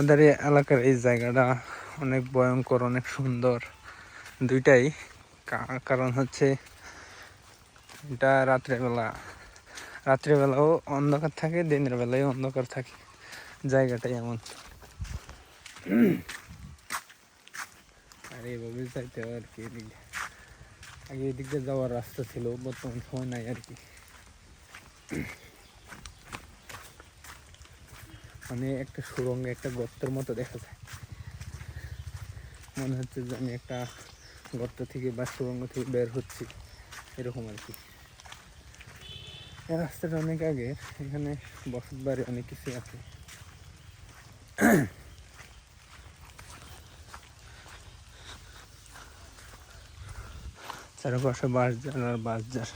আমাদের এই এলাকার এই জায়গাটা অনেক ভয়ঙ্কর, অনেক সুন্দর দুইটাই। কারণ হচ্ছে এটা রাত্রেবেলাও অন্ধকার থাকে, দিনের বেলায় অন্ধকার থাকে, জায়গাটাই এমন। আর এইভাবে যাইতে হয় আর কি। আগে এদিক দিয়ে যাওয়ার রাস্তা ছিল, বর্তমান সময় নাই আর কি। মানে একটা সুরঙ্গে একটা গর্তের মতো দেখা যায়, মনে হচ্ছে যে আমি একটা গর্ত থেকে বা সুরঙ্গ থেকে বের হচ্ছি, এরকম আর কি। এই রাস্তাটা অনেক আগে, এখানে বসত বাড়ি অনেক কিছু আছে। চারপাশে বাঁশঝাড় আর বাঁশঝাড়।